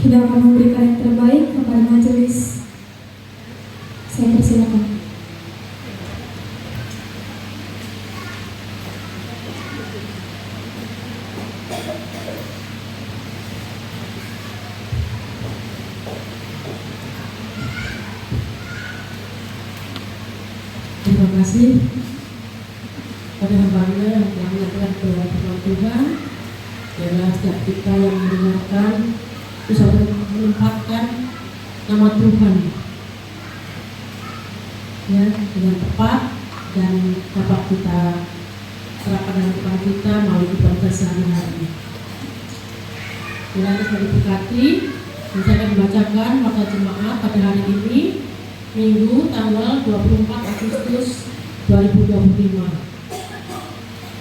Kita akan memberikan yang terbaik kepada majelis. Saya persilakan. Terima kasih pada hamba-Nya yang telah menyampaikan kepada firman Tuhan. Biarlah setiap kita yang mendengarkan bisa menempatkan nama Tuhan ya dengan tepat dan dapat kita serahkan dalam Tuhan kita melalui ibadah sehari-hari. Kiranya saya diberkati. Saya akan membacakan waktu jemaat pada hari ini, Minggu tanggal 24 Agustus 2025.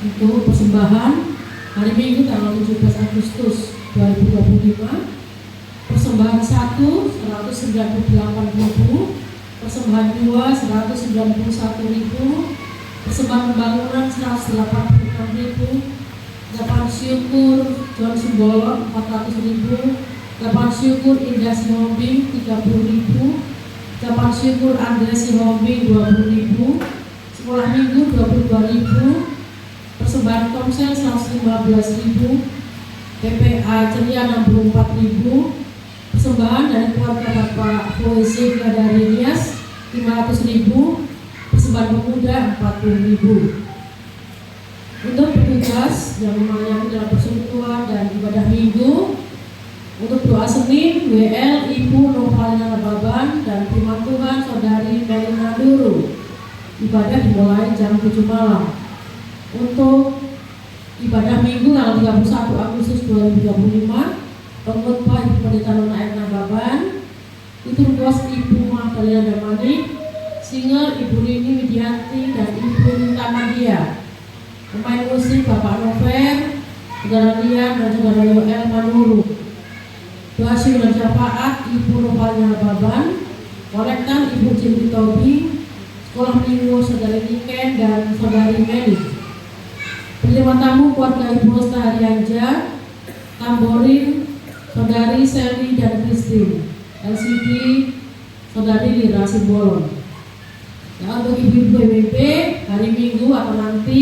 Untuk persembahan hari Minggu tanggal 17 Agustus 2025, persembahan 1 198.000, persembahan 2 191.000, persembahan pembangunan 186.000, ucapan syukur John Simbolon 400.000, ucapan syukur Indah Sihombing 30.000, ucapan syukur Andres Sihombing 20.000, sekolah minggu 22.000, persembahan komsel 115.000, PPA ceria 64.000, persembahan dari keluarga Bapak Poesi dari Nias 500.000, persembahan pemuda 40.000. Untuk petugas yang melayani dalam persekutuan dan ibadah minggu, untuk doa Senin WL Ibu Novalina Baban dan firman Tuhan Saudari Melina Duru. Ibadah dimulai jam 7 malam. Untuk ibadah minggu tanggal 31 Agustus 2025, pengkhotbah Ibu Pendeta Nona Erna Baban, itu bos Ibu Magdalena Damani, singer Ibu Rini Widianti dan Ibu Ninta Madia. Pemain musik Bapak Nover, Saudara Lian dan Saudara Yoel Manuru. Doa syukur dan syafaat Ibu Novalina Baban, kolektan Ibu Cinti Tobi, sekolah minggu Saudari Niken dan Saudari Meli. Penerima tamu keluarga Ibu Lestari Anja, tamborin Saudari Sally dan Christine, LCD Saudari Lira Simbolon. Nah, untuk ibu-ibu BWP hari Minggu atau nanti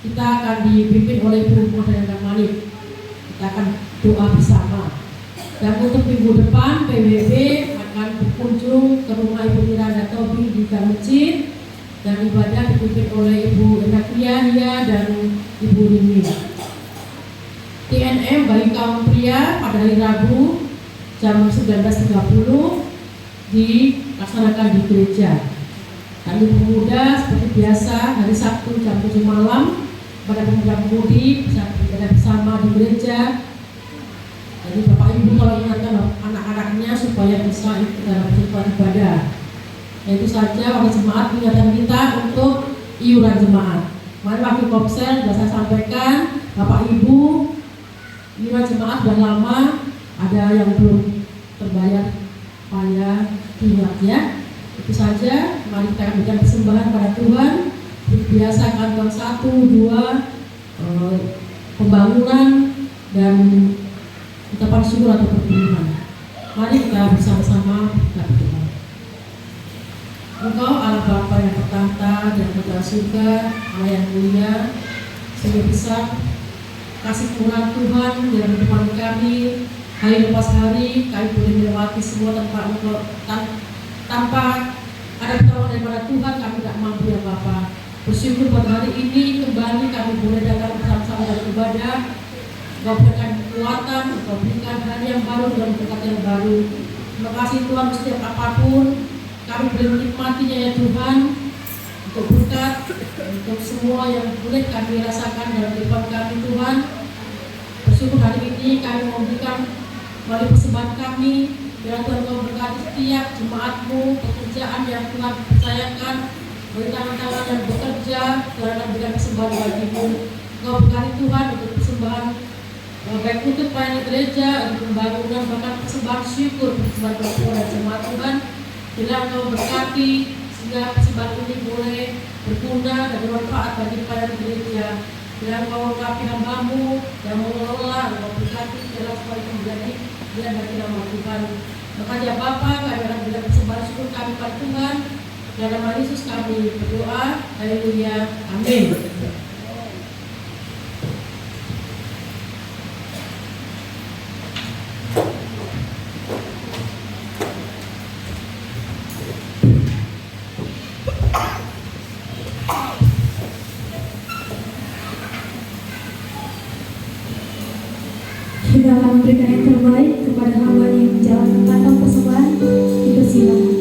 kita akan dipimpin oleh Ibu Modern Manik. Kita akan doa bersama. Dan untuk minggu depan PWB akan berkunjung ke rumah Ibu Miranda Tobi di Masjid dan ibadah dipimpin oleh Ibu Enakria dan Ibu Rini. TNM bagi kaum pria pada hari Rabu jam 19.30 dilaksanakan di gereja. Dan Ibu Pemuda seperti biasa hari Sabtu jam 7 malam pada pemuda-pemudi bisa beribadah bersama di gereja. Jadi Bapak Ibu kalau ingatkan anak-anaknya supaya bisa ikut dalam kehidupan ibadah. Itu saja oleh jemaat ingatkan kita untuk iuran jemaat. Kemarin waktu komsel sudah saya sampaikan, Bapak Ibu iuran jemaat sudah lama ada yang belum terbayar, supaya diingat ya. Itu saja. Mari kita berikan persembahan pada Tuhan. Biasa kantong 1, 2 pembangunan dan ucapan syukur atau pertumbuhan. Mari kita bersama-sama berdoa. Engkau Allah Bapa yang bertahta dan bertahta surga, Allah yang mulia, sehingga besar kasih murah Tuhan dalam kehidupan kami. Hari lepas hari kami boleh melewati semua tanpa ada pertolongan daripada Tuhan. Kami tidak mampu ya Bapa. Bersyukur pada hari ini kembali kami boleh datang bersama-sama dalam ibadah. Engkau berikan kekuatan, Engkau berikan hari yang baru dan berkat yang baru. Terima kasih Tuhan setiap apapun kami boleh menikmatinya ya Tuhan. Untuk berkat, untuk semua yang boleh kami rasakan dalam kehidupan kami Tuhan. Bersyukur hari ini kami memberikan melalui persembahan kami. Biar Tuhan Engkau berkati setiap jemaat-Mu, pekerjaan yang Tuhan percayakan, beri tangan-tangan yang bekerja, Tuhan akan berikan persembahan bagi-Mu. Engkau berkati Tuhan untuk persembahan baik untuk pelayanan gereja, untuk pembangunan, bahkan persembahan syukur, persembahan kepada dan jemaat Tuhan. Bila Engkau berkati sehingga persembahan ini boleh berguna dan bermanfaat bagi pelayanan gereja. Bilang kau ungkapi hambamu yang mengelola, engkau berkati jelas supaya menjadi dia bagi nama Tuhan. Maka ya Bapa, kami akan bila persembahan syukur kami pada Tuhan. Dalam nama Yesus kami berdoa. Haleluya. Amin. Kita akan memberikan yang terbaik kepada hamba yang menjalankan kantong persembahan. Dipersilakan.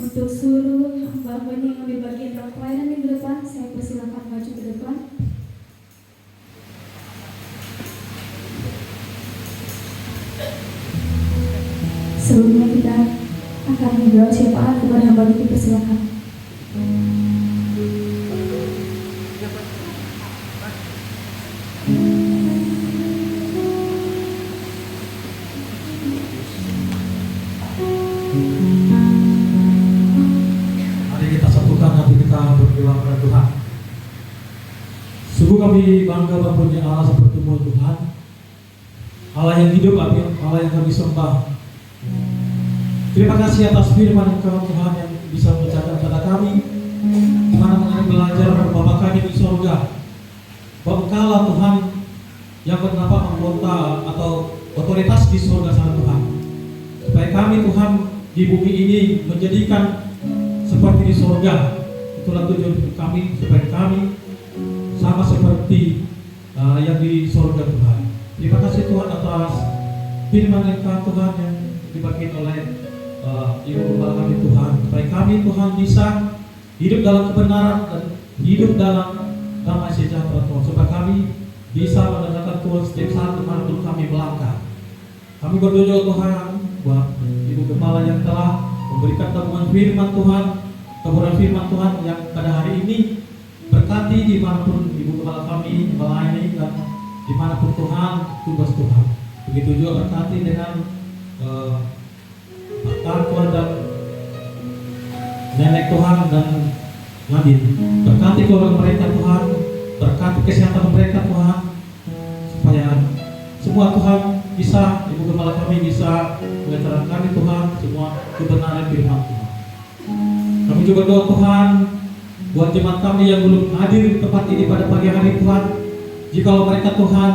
Untuk seluruh hamba-hamba yang ambil bagian dalam pelayanan minggu depan, saya persilakan maju ke depan. Sebelumnya kita akan mendoa syafaat kepada hamba ini, persilakan. Sungguh kami bangga mempunyai Allah seperti Tuhan. Allah yang hidup, Allah yang kami sembah. Terima kasih atas firman Engkau Tuhan yang bisa mengucapkan pada kami, di mana kami belajar Bapa kami di surga, bahwa Engkaulah Tuhan yang bernama anggota atau otoritas di surga sana Tuhan, supaya kami Tuhan di bumi ini menjadikan seperti di surga. Itulah tujuan kami, supaya kami sama seperti yang di surga Tuhan. Terima kasih Tuhan atas firman Engkau Tuhan yang dibagikan oleh Ibu Gembala kami Tuhan, supaya kami Tuhan bisa hidup dalam kebenaran dan hidup dalam damai sejahtera Tuhan, supaya kami bisa mendengarkan Tuhan setiap saat dimanapun kami melangkah. Kami berdoa Tuhan buat Ibu Gembala yang telah memberikan tabungan firman Tuhan, tabungan firman Tuhan yang pada hari ini berkati dimanapun Ibu Gembala kami melayani dan dimanapun Tuhan tugas Tuhan. Begitu juga berkati dengan Pak Tuhan dan nenek Tuhan dan Nadine. Berkati keluarga mereka Tuhan, berkati kesehatan mereka Tuhan, supaya semua Tuhan bisa, Ibu Gembala kami bisa mengajarkan kami Tuhan semua kebenaran firman Tuhan. Kami juga doa Tuhan buat jemaat kami yang belum hadir di tempat ini pada pagi hari Tuhan. Jikalau mereka Tuhan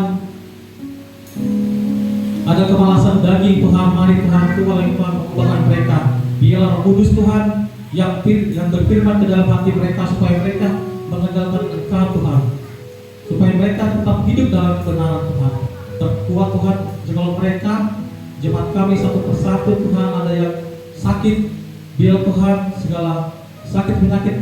ada kemalasan daging Tuhan, mari Tuhan Tuhan mengubahkan mereka. Biarlah Roh Kudus Tuhan yang berfirman ke dalam hati mereka, supaya mereka mengandalkan Engkau Tuhan, supaya mereka tetap hidup dalam kebenaran Tuhan. Terkuat Tuhan, jikalau mereka jemaat kami satu persatu Tuhan ada yang sakit, biar Tuhan segala sakit penyakit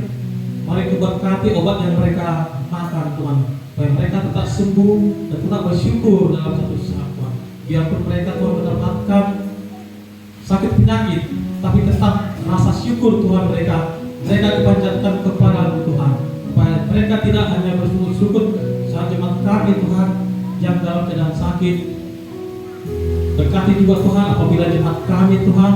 mari Kau berkati obat yang mereka makan Tuhan, supaya mereka tetap sembuh dan tetap bersyukur dalam satu saat Tuhan. Biarpun mereka Tuhan mendapatkan sakit penyakit, tapi tetap rasa syukur Tuhan mereka dipanjatkan kepada Tuhan, supaya mereka tidak hanya bersyukur saat jemaat kami Tuhan yang dalam keadaan sakit. Berkati juga Tuhan apabila jemaat kami Tuhan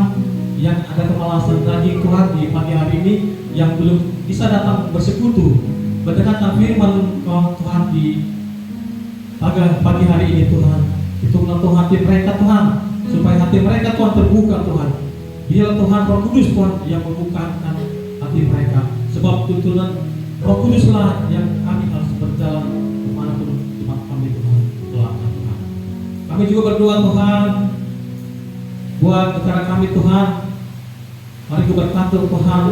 yang ada kemalasan daging Tuhan di pagi hari ini, yang belum bisa datang bersekutu mendengarkan firman Tuhan di pagi hari ini Tuhan. Itu Tuhan hati mereka Tuhan, supaya hati mereka Tuhan terbuka Tuhan. Biar Tuhan Roh Kudus Tuhan yang membukakan hati mereka, sebab tuntunan Roh Kuduslah yang kami harus berjalan kemanapun jemaat kami Tuhan melangkah Tuhan. Kami juga berdoa Tuhan buat negara kami Tuhan. Mari kita berkati Tuhan,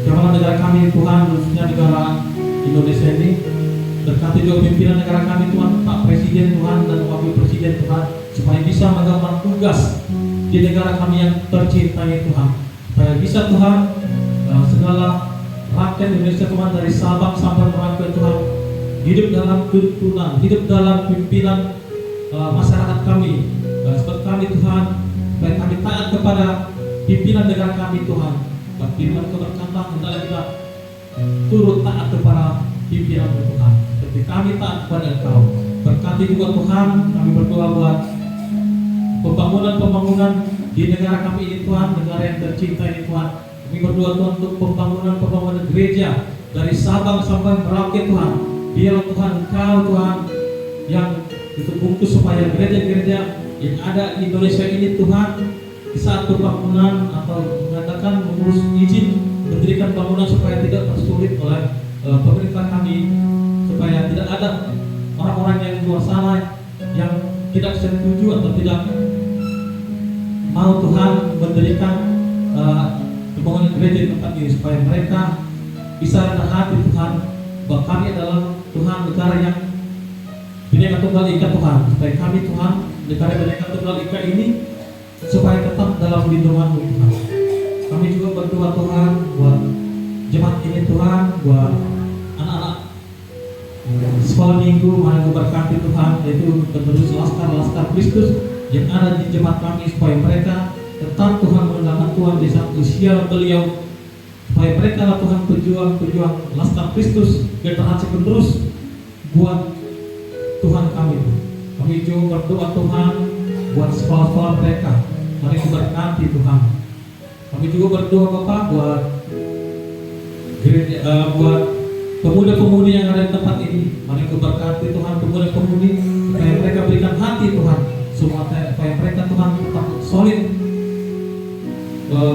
janganlah negara kami Tuhan, khususnya negara Indonesia ini. Berkati juga pimpinan negara kami Tuhan, Pak Presiden Tuhan dan Wakil Presiden Tuhan, supaya bisa mengembangkan tugas di negara kami yang tercintai Tuhan, supaya bisa Tuhan segala rakyat Indonesia Tuhan dari Sabang sampai Merauke Tuhan hidup dalam tuntunan, hidup dalam pimpinan masyarakat kami, seperti kami Tuhan, supaya kami taat kepada pimpinan negara kami Tuhan. Firman Kau berkata, hendaklah kita turut taat kepada pimpinan Tuhan, seperti kami taat kepada Engkau. Berkati juga Tuhan, kami berdoa buat pembangunan di negara kami ini Tuhan, negara yang tercinta ini Tuhan. Kami berdoa Tuhan untuk pembangunan gereja dari Sabang sampai Merauke Tuhan. Biarlah Tuhan Engkau Tuhan yang itu bungkus, supaya gereja-gereja yang ada di Indonesia ini Tuhan, di saat pembangunan atau mengatakan mengurus izin mendirikan bangunan, supaya tidak tersulit oleh pemerintah kami, supaya tidak ada orang-orang yang di luar sana yang tidak setuju atau tidak mau Tuhan mendirikan pembangunan gereja di tempat ini, supaya mereka bisa rendah hati Tuhan, bahwa kami adalah Tuhan negara yang Bhinneka Tunggal Ika Tuhan, supaya kami Tuhan negara Bhinneka Tunggal Ika ini supaya tetap dalam lindungan Tuhan. Kami juga berdoa Tuhan buat jemaat ini Tuhan, buat anak-anak sekolah minggu, mari berkati Tuhan, yaitu penerus laskar Kristus yang ada di jemaat kami, supaya mereka tetap Tuhan mengenalkan Tuhan di saat usia beliau, supaya mereka lah Tuhan pejuang laskar Kristus, generasi penerus buat Tuhan kami. Kami juga berdoa Tuhan buat sekolah-sekolah mereka, mari berkati Tuhan. Kami juga berdoa Bapak buat buat pemuda-pemudi yang ada di tempat ini, mari berkati Tuhan pemuda-pemudi, supaya mereka berikan hati solid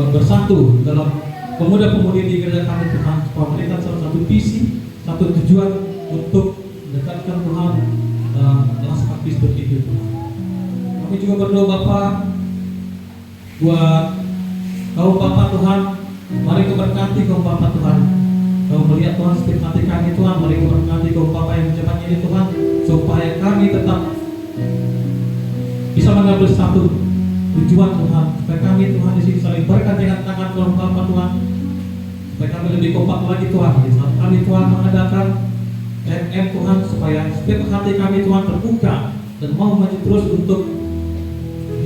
bersatu dalam pemuda-pemudi di gereja kami Tuhan, supaya mereka satu visi, satu tujuan untuk mendekatkan Tuhan dalam sepak Kristus itu Tuhan. Kami juga berdoa Bapa buat kaum Bapa Tuhan, mari Kau berkati kaum Bapa Tuhan. Kau melihat Tuhan setiap hati kami Tuhan, mari Kau berkati kaum Bapa yang menjabat ini Tuhan, supaya kami tetap bisa mengambil satu tujuan Tuhan, supaya kami Tuhan di sini saling berkat dengan tangan kaum Bapa Tuhan, supaya kami lebih kompak lagi Tuhan. Di saat kami Tuhan mengadakan MM Tuhan, supaya setiap hati kami Tuhan terbuka dan mau maju terus untuk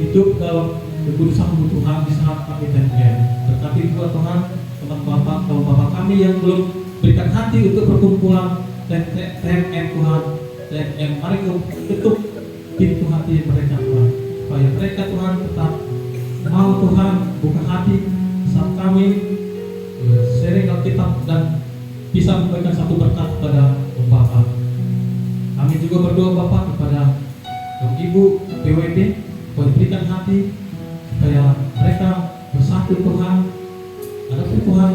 hidup dalam kekudusan Tuhan di saat kami TMM. Berkati juga Tuhan teman Bapak, kaum Bapak kami yang belum berikan hati untuk perkumpulan TMM Tuhan, TMM, mari Kau tutup pintu hati mereka Tuhan, supaya mereka Tuhan tetap mau Tuhan buka hati saat kami sharing Alkitab dan bisa memberikan satu berkat kepada Bapak. Kami juga berdoa Bapak kepada Ibu PWD, Kau berikan hati supaya mereka bersatu Tuhan. Adapun Tuhan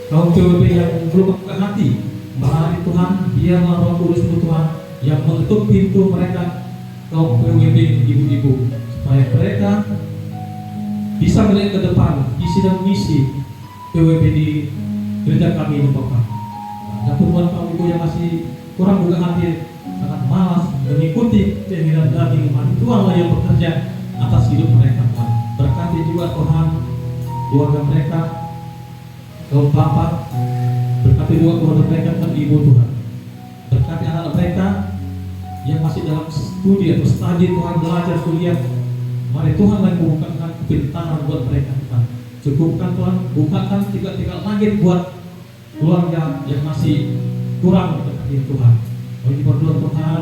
kaum PWD yang belum buka hati, mari Tuhan biarlah Roh Kudus Tuhan yang menutup pintu mereka kaum PWD ibu-ibu, supaya mereka bisa melihat ke depan visi dan misi PWD di gereja kami ini Bapak. Adapun buat kaum ibu yang masih kurang buka hati, sangat malas mengikuti keinginan daging, mari Tuhanlah yang bekerja atas hidup mereka Tuhan. Berkati juga Tuhan keluarga mereka, kaum Bapak, berkati juga keluarga mereka dan ibu Tuhan. Berkati anak mereka yang masih dalam studi atau studi Tuhan, belajar kuliah, mari Tuhan yang membukakan kepintaran buat mereka Tuhan. Cukupkan Tuhan, bukakan tiga-tiga langit buat keluarga yang masih kurang berkati Tuhan. Kami berdoa Tuhan,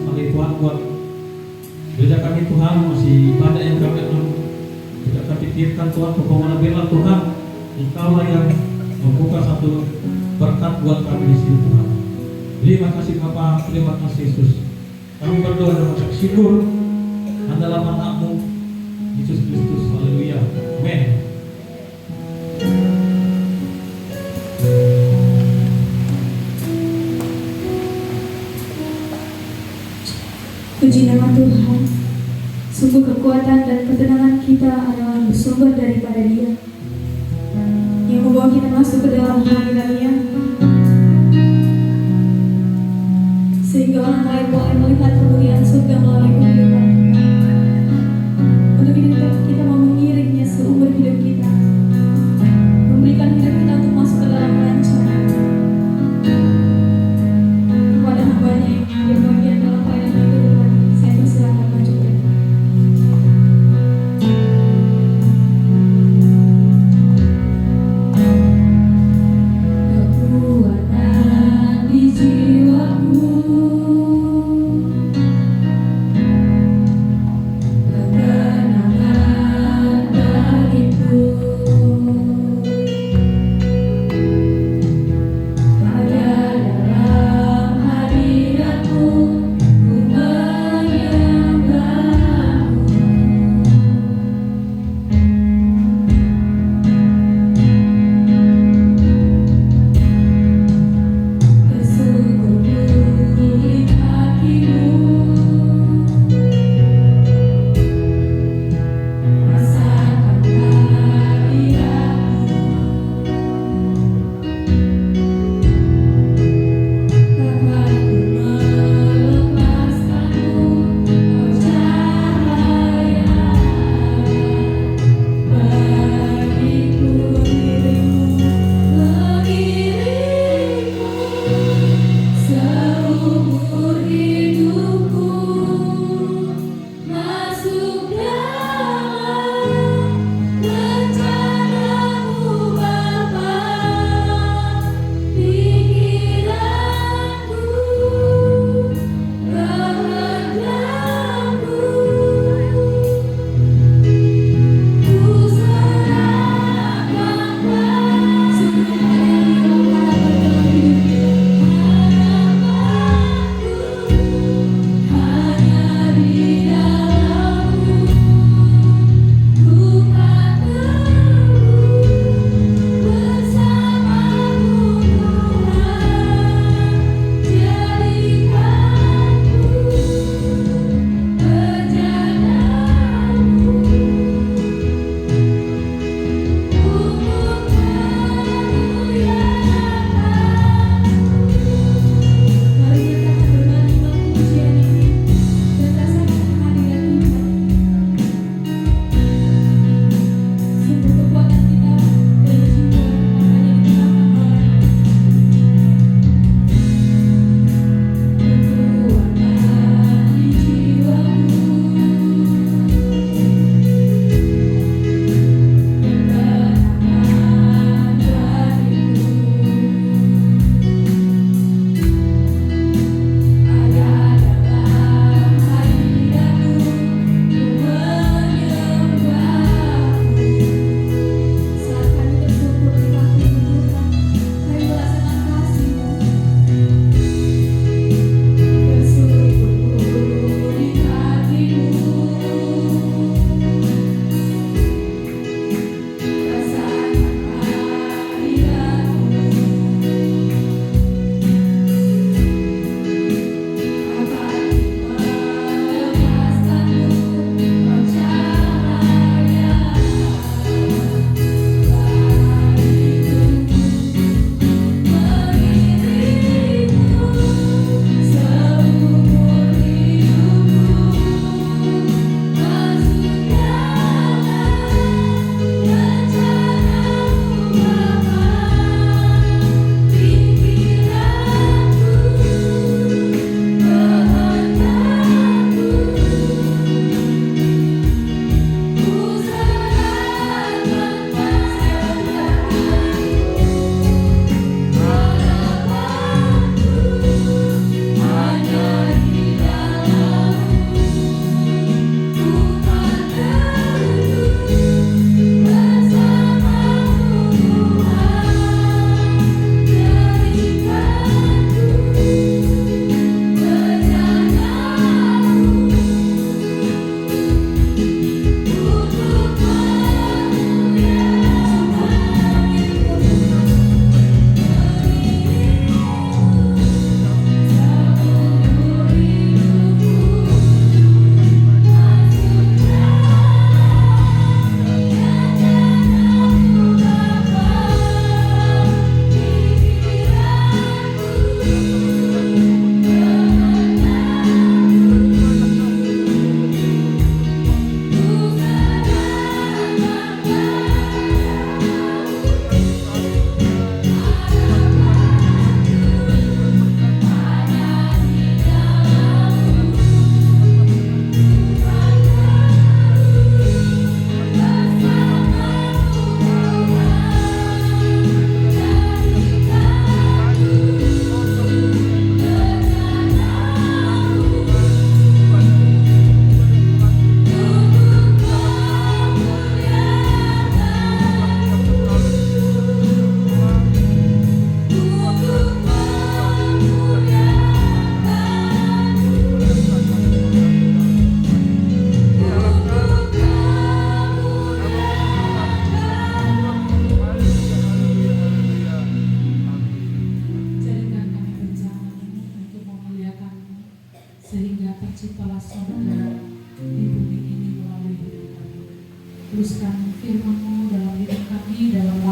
sekali Tuhan buat gereja kami Tuhan, masih banyak yang kami tidak pikirkan Tuhan, kepemimpinan biarlah Tuhan, Engkaulah yang membuka satu berkat buat kami di sini Tuhan. Terima kasih Bapa, terima kasih Yesus. Kami berdoa dan mengucap syukur adalah anak-Mu Yesus Kristus. Haleluya. Amin. Puji nama Tuhan. Sungguh kekuatan dan ketenangan kita adalah bersumber daripada Dia yang membawa kita masuk ke dalam hadirat-Nya, sehingga orang lain boleh melihat kemuliaan surga melalui kehidupan. Untuk itu kita mau mengiringnya seumur hidup kita, memberikan hidup kita untuk masuk ke dalam rancangan. Kepada hamba-Nya yang ambil bagian dalam pelayanan itu Tuhan, saya persilakan maju ke depan.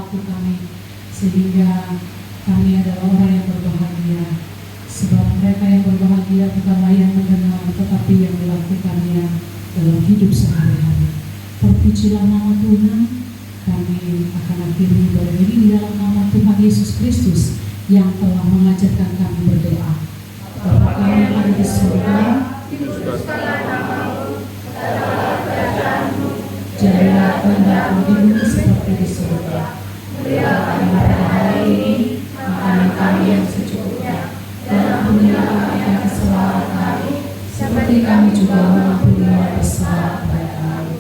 waktu kami, sehingga kami adalah orang yang berbahagia. Sebab mereka yang berbahagia bukanlah yang mendengar, tetapi yang melakukannya dalam hidup sehari-hari. Terpujilah nama Tuhan. Kami akan akhiri ibadah ini di dalam nama Tuhan Yesus Kristus yang telah mengajarkan kami berdoa. Bapa kami yang ada di surga, jadilah kehendakmu di bumi seperti di surga. Berilah kami pada hari ini makanan kami yang secukupnya, dan ampunilah kami akan kesalahan kami, seperti kami juga mengampuni yang bersalah kepada kami.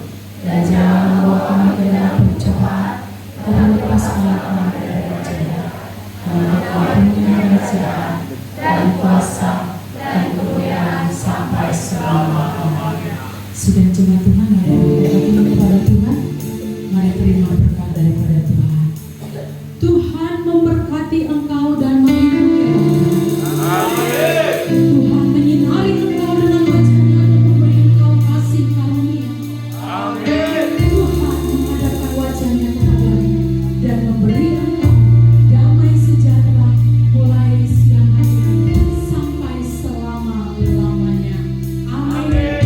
Dan jangan membawa kami ke dalam pencobaan, dan lepaskanlah kami dari yang jahat. Karena Kau punya kerajaan dan kuasa dan kemuliaan sampai selama-lamanya. Sudah jemaat Tuhan, mari kita kepada Tuhan. Mari terima berkat daripada Tuhan. Tuhan memberkati engkau dan melindungi engkau. Tuhan menyinari engkau dengan wajah-Nya dan memberi engkau kasih karunia. Tuhan menghadapkan wajah-Nya kepadamu dan memberi engkau damai sejahtera mulai siang hari ini sampai selama-lamanya. Amin.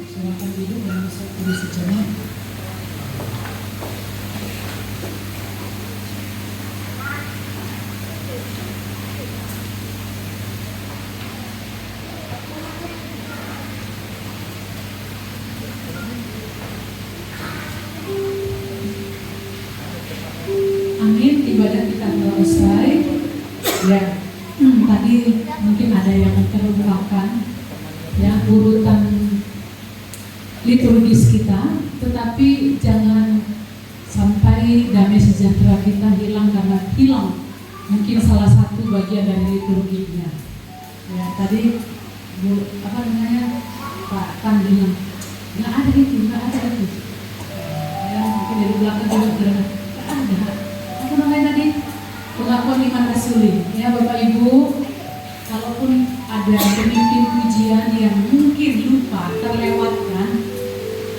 Silakan duduk dan bisa tulis sejenak. Amin, ibadah kita telah usai. Ya, tadi mungkin ada yang terlupakan ya urutan liturgis kita, tetapi jangan sampai damai sejahtera kita hilang karena hilang mungkin salah satu bagian dari liturginya. Ya, tadi Pak Tan bilang nggak ada itu. Ya, mungkin dari belakang juga nggak ada. Apa namanya tadi? Pengakuan iman rasuli. Ya, Bapak Ibu, kalaupun ada pemimpin pujian yang mungkin lupa, terlewatkan,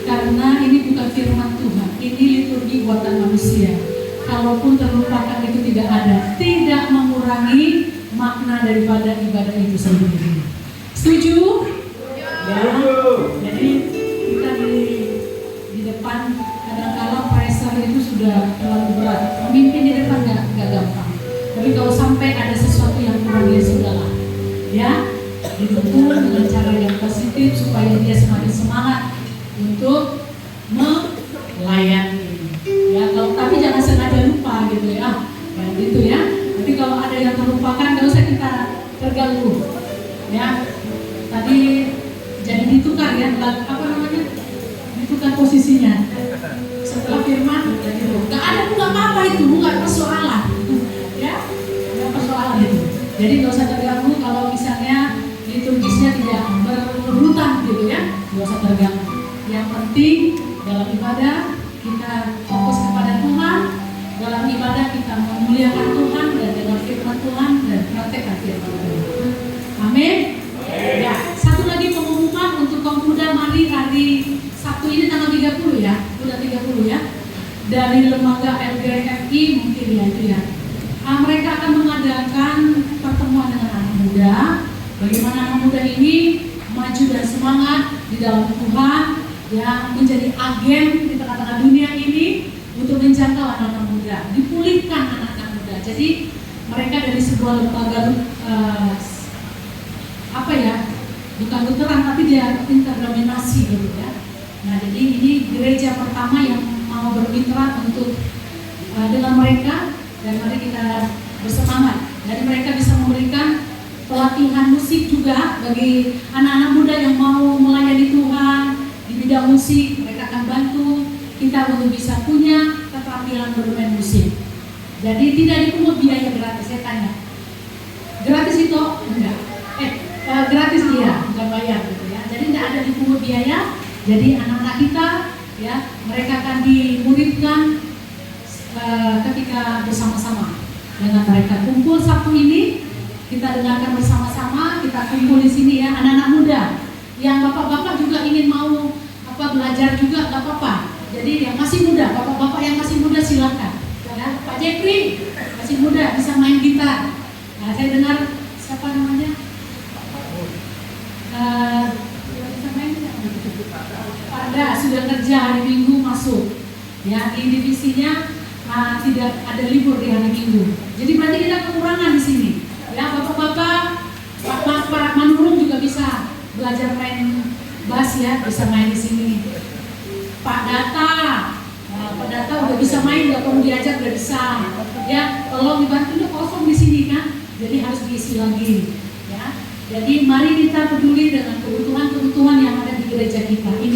karena ini bukan firman Tuhan, ini liturgi buatan manusia. Kalaupun terlupakan itu tidak ada, tidak mengurangi makna daripada ibadah itu sendiri. Setuju? Ya. Jadi kita di depan kadang-kadang pressure itu sudah terlalu berat. Pemimpin di depan nggak gampang. Tapi kalau sampai ada sesuatu yang kurang, ya sudahlah. Ya, didukung dengan cara yang positif supaya dia semakin semangat untuk melayani. Ya, tapi jangan sengaja lupa gitu ya. Kayak gitu ya. Tapi kalau ada yang terlupakan, nggak usah kita terganggu. Ya, tadi jadi ditukar ya, apa namanya? Ditukar posisinya. Setelah firman, nggak ada, nggak apa-apa itu, bukan persoalan. Ya, nggak persoalan itu. Jadi nggak usah terganggu kalau misalnya liturgisnya tidak berurutan gitu ya, nggak usah terganggu. Yang penting dalam ibadah kita fokus kepada Tuhan, dalam ibadah kita memuliakan Tuhan dan dengan firman Tuhan dan praktekkan firman Tuhan. Amin. Ya, satu lagi pengumuman untuk kaum muda, mari hari Sabtu ini tanggal 30 ya, udah 30 ya, dari lembaga LGFI mungkin ya itu ya. Mereka akan mengadakan pertemuan dengan anak muda. Bagaimana anak muda ini maju dan semangat di dalam Tuhan, yang menjadi agen di tengah-tengah dunia ini untuk menjangkau anak-anak muda, dipulihkan anak-anak muda. Jadi mereka dari sebuah lembaga bukan lutheran tapi dia interdenominasi gitu ya. Nah, jadi ini gereja pertama yang mau bermitra untuk dengan mereka, dan mari kita bersemangat. Jadi mereka bisa memberikan pelatihan musik juga bagi anak-anak muda yang mau melayani Tuhan di bidang musik. Mereka akan bantu kita untuk bisa punya keterampilan bermain musik. Jadi tidak dipungut biaya gratis. Saya tanya, gratis itu enggak? Gratis dia, enggak bayar gitu ya. Jadi tidak ada dipungut biaya. Jadi anak-anak kita ya mereka akan dimuridkan ketika bersama-sama dengan mereka. Kumpul Sabtu ini kita dengarkan bersama-sama, kita kumpul di sini ya anak-anak muda. Yang bapak-bapak juga ingin mau belajar juga nggak apa-apa. Jadi yang masih muda, bapak-bapak yang masih muda silakan. Ya, Pak Jeffrey masih muda bisa main gitar. Nah, saya dengar siapa namanya? Bisa main Pada sudah kerja hari Minggu masuk. Ya di divisinya tidak ada libur di hari Minggu. Jadi berarti kita kekurangan di sini. Ya bapak-bapak, Pak Manurung juga bisa belajar main bass ya, bisa main di sini. Pak Data, Pak Data udah bisa main, nggak perlu diajak udah bisa. Ya, tolong dibantu udah kosong di sini kan, jadi harus diisi lagi. Ya, jadi mari kita peduli dengan kebutuhan-kebutuhan yang ada di gereja kita. Ini